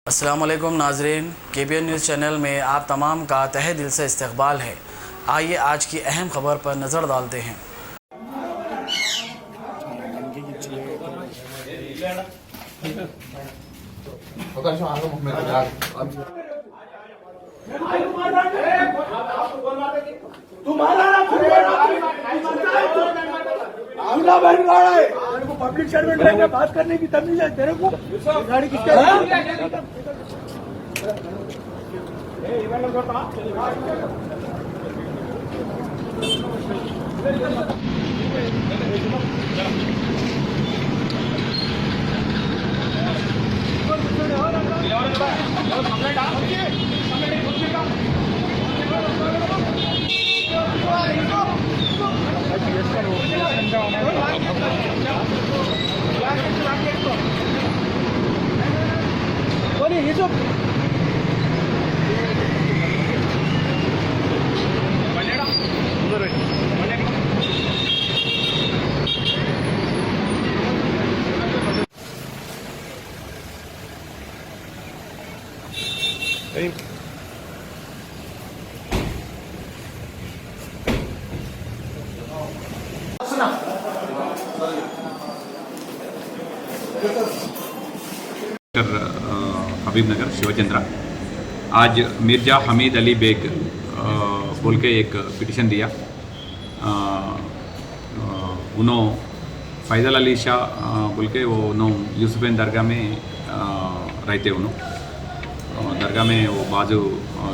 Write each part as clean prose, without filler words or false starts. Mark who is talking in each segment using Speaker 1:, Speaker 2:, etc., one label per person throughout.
Speaker 1: अस्सलामुअलैकुम नाजरीन, KBN news channel में आप तमाम का तहे दिल से इस्तकबाल है। आइए आज की अहम खबर पर नज़र डालते हैं।
Speaker 2: आमला बहन गाड़ा है, तेरे को पब्लिक सर्वेंट रहकर बात करने की तमीज है तेरे को? गाड़ी किसका है? ये जो
Speaker 3: हबीबनगर शिवचंद्रा आज मिर्ज़ा हमीद अली बेग बोल के एक पिटिशन दिया। उन्होंने फैज़ल अली शाह बोल के वो उन्होंने यूसुफेन दरगाह में रहते उन्होंने दरगाह में वो बाजू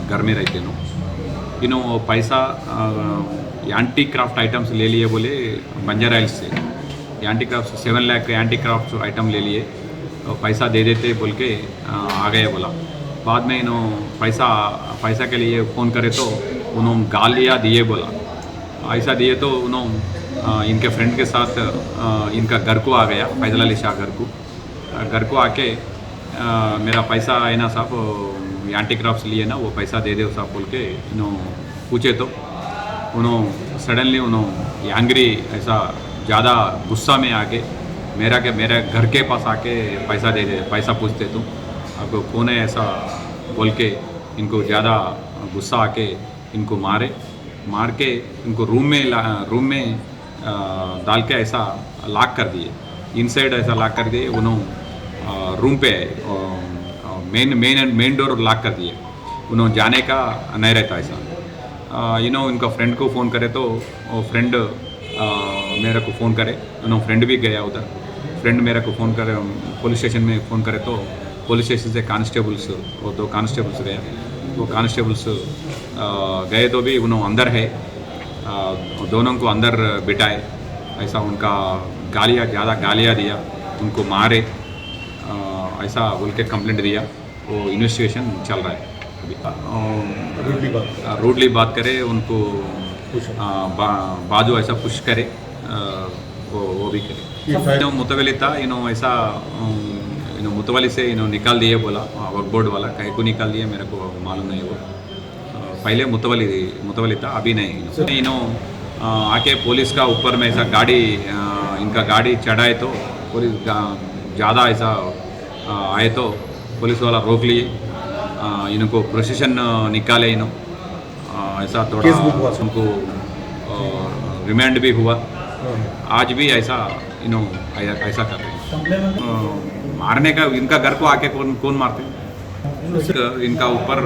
Speaker 3: घर में रहते इन्होंने वो पैसा एंटी क्राफ्ट आइटम्स ले लिए बोले बंजारा हिल्स से anti craft 7 lakh anti craft item ले लिए तो पैसा दे देते बोल के आ गए बोला। बाद में पैसा के लिए फ़ोन करे तो उन्होंने गालियाँ दिए बोला। ऐसा दिए तो उन्होंने इनके फ्रेंड के साथ इनका घर को आ गया, फैज़ल अली शाह घर को आके मेरा पैसा है ना साहब एंटी क्राफ्ट्स लिए ना, वो पैसा दे दे साहब बोल के इन्होंने पूछे तो उन्होंने सडनली उन्होंने एंग्री ऐसा ज़्यादा गुस्सा में आके मेरे घर के पास आके पैसा पूछते तुम अब कौन है ऐसा बोल के इनको ज़्यादा गुस्सा आके इनको मार के इनको रूम में डाल के ऐसा लॉक कर दिए, इनसाइड ऐसा लॉक कर दिए। उन्होंने रूम पे मेन डोर लॉक कर दिए, उन्होंने जाने का नहीं रहता ऐसा। इनका फ्रेंड को फ़ोन करे तो वो फ्रेंड मेरे को फ़ोन करे, उन्होंने फ्रेंड भी गया उधर, फ्रेंड मेरे को फ़ोन करे पुलिस स्टेशन में फ़ोन करे तो पुलिस स्टेशन से कांस्टेबल्स वो 2 कांस्टेबल्स गए, वो कांस्टेबल्स गए तो भी उन्होंने अंदर है, दोनों को अंदर बिठाए, ऐसा उनका ज़्यादा गालियाँ दिया, उनको मारे, ऐसा बोल के कंप्लेंट दिया। वो इन्वेस्टिगेशन चल रहा है अभी। रूडली बात करे उनको बाजू ऐसा पुश करे वो भी करे। मुतवली था ऐसा मुतवली से निकाल दिए बोला, वक्फ बोर्ड वाला कहीं को निकाल दिए मेरे को मालूम नहीं। वो पहले मुतवली था, अभी नहीं। आके पुलिस का ऊपर में ऐसा इनका गाड़ी चढ़ाए तो पुलिस ज़्यादा ऐसा आए तो पुलिस वाला रोक लिए, इनको प्रोसेशन निकाले ऐसा थोड़ा उनको रिमांड भी हुआ। आज भी ऐसा ऐसा कर रहे हैं मारने का। इनका घर को आके कौन मारते हैं? इनका ऊपर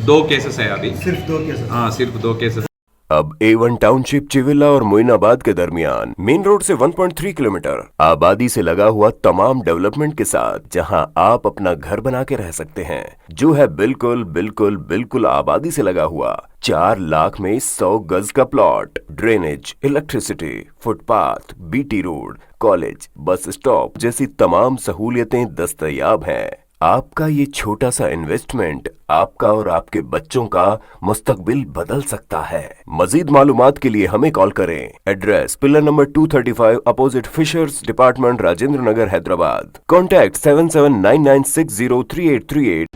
Speaker 3: 2 केसेस है अभी,
Speaker 2: सिर्फ 2 केसेस।
Speaker 3: हाँ, सिर्फ 2 केसेस।
Speaker 4: अब A1 टाउनशिप चिविला और मोइनाबाद के दरमियान मेन रोड से 1.3 किलोमीटर आबादी से लगा हुआ तमाम डेवलपमेंट के साथ जहां आप अपना घर बना के रह सकते हैं, जो है बिल्कुल आबादी से लगा हुआ 4 लाख में 100 गज का plot, drainage, electricity, footpath, BT road, college, bus stop जैसी तमाम सहूलियतें दस्तयाब हैं। आपका ये छोटा सा इन्वेस्टमेंट आपका और आपके बच्चों का मुस्तकबिल बदल सकता है। मजीद मालूमात के लिए हमें कॉल करें। Address pillar number 235 opposite fishers department, Rajendra Nagar, Hyderabad. Contact 7799603838।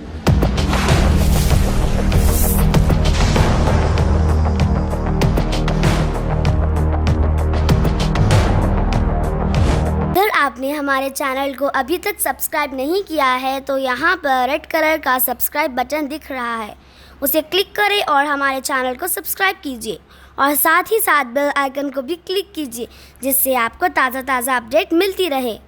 Speaker 5: आपने हमारे चैनल को अभी तक सब्सक्राइब नहीं किया है तो यहाँ पर रेड कलर का सब्सक्राइब बटन दिख रहा है, उसे क्लिक करें और हमारे चैनल को सब्सक्राइब कीजिए और साथ ही साथ बेल आइकन को भी क्लिक कीजिए जिससे आपको ताज़ा अपडेट मिलती रहे।